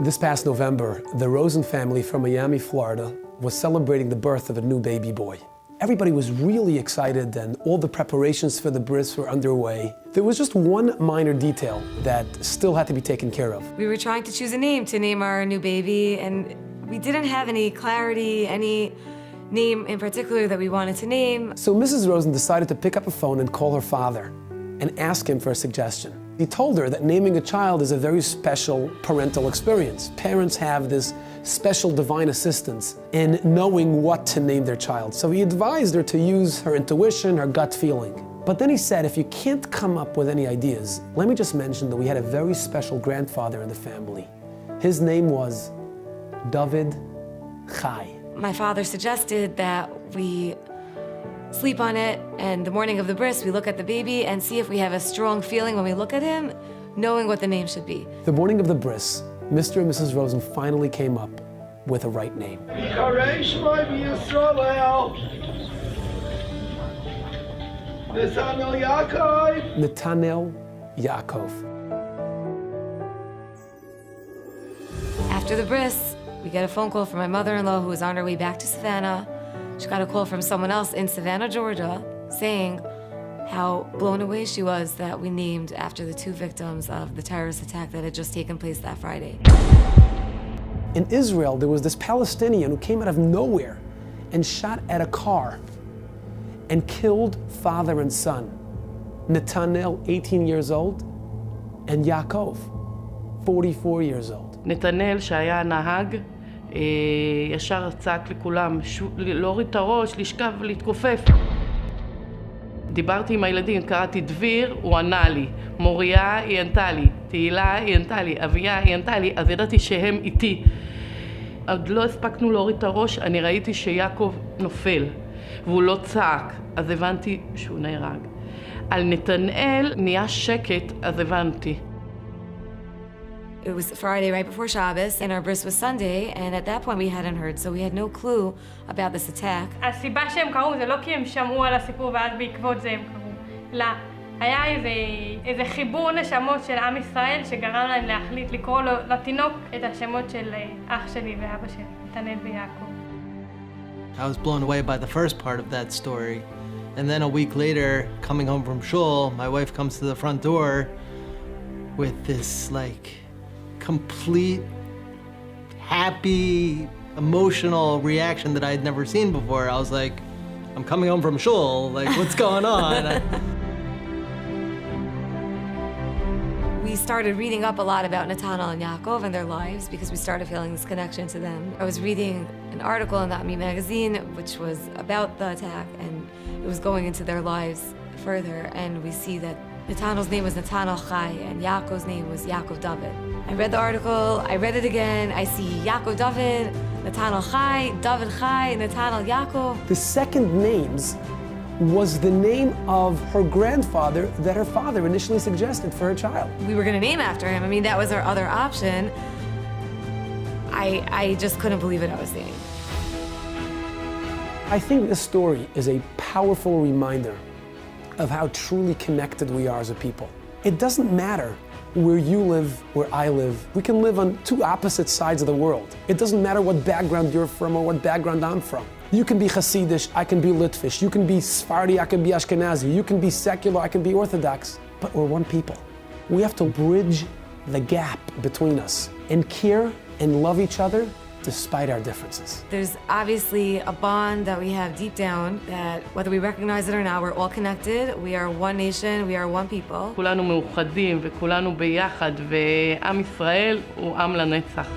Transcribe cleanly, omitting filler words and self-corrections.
This past November, the Rosen family from Miami, Florida, was celebrating the birth of a new baby boy. Everybody was really excited and all the preparations for the bris were underway. There was just one minor detail that still had to be taken care of. We were trying to choose a name to name our new baby, and we didn't have any clarity, any name in particular that we wanted to name. So Mrs. Rosen decided to pick up a phone and call her father and ask him for a suggestion. He told her that naming a child is a very special parental experience. Parents have this special divine assistance in knowing what to name their child. So he advised her to use her intuition, her gut feeling. But then he said, if you can't come up with any ideas, let me just mention that we had a very special grandfather in the family. His name was David Chai. My father suggested that we sleep on it, and the morning of the bris, we look at the baby and see if we have a strong feeling when we look at him, knowing what the name should be. The morning of the bris, Mr. and Mrs. Rosen finally came up with a right name. Netanel Yaakov. After the bris, we get a phone call from my mother-in-law who was on her way back to Savannah. She got a call from someone else in Savannah, Georgia, saying how blown away she was that we named after the two victims of the terrorist attack that had just taken place that Friday. In Israel, there was this Palestinian who came out of nowhere and shot at a car and killed father and son. Netanel, 18 years old, and Yaakov, 44 years old. נתנאל שהיה נהג, ישר צעק לכולם, להוריד את הראש, לשכב ולהתכופף. דיברתי עם הילדים, קראתי דביר, הוא ענה לי. מוריה היא ענתה לי, תהילה היא ענתה לי, אביה היא ענתה לי, אז ידעתי שהם איתי. עוד לא הספקנו להוריד את הראש, אני ראיתי שיעקב נופל, והוא לא צעק, אז הבנתי שהוא נהרג. על נתנאל נהיה שקט, אז הבנתי. It was Friday right before Shabbos, and our bris was Sunday, and at that point we hadn't heard, so we had no clue about this attack. הסיבה שהם קראו זה לא כי הם שמעו על הסיפור ואז בעקבות זה הם קראו, אלא היה איזה חיבור נשמות של עם ישראל שגרם להם להחליט לקרוא לתינוק את השמות של אח שלי ואבא שלי, נתנאל ויעקב. I was blown away by the first part of that story, and then a week later, coming home from shul, my wife comes to the front door with this complete, happy, emotional reaction that I had never seen before. I was like, I'm coming home from shul, what's going on? We started reading up a lot about Netanel and Yaakov and their lives because we started feeling this connection to them. I was reading an article in the Ami magazine which was about the attack, and it was going into their lives further, and we see that Netanel's name was Netanel Chai and Yaakov's name was Yaakov David. I read the article, I read it again, I see Yaakov David, Netanel Chai, David Chai, Netanel Yaakov. The second names was the name of her grandfather that her father initially suggested for her child. We were going to name after him. I mean, that was our other option. I just couldn't believe what I was seeing. I think this story is a powerful reminder of how truly connected we are as a people. It doesn't matter where you live, where I live. We can live on two opposite sides of the world. It doesn't matter what background you're from or what background I'm from. You can be Hasidish, I can be Litvish. You can be Sephardi, I can be Ashkenazi. You can be secular, I can be Orthodox. But we're one people. We have to bridge the gap between us and care and love each other despite our differences. There's obviously a bond that we have deep down that whether we recognize it or not, we're all connected. We are one nation, we are one people. כולנו מאוחדים וכולנו ביחד, ועם ישראל הוא עם לנצח.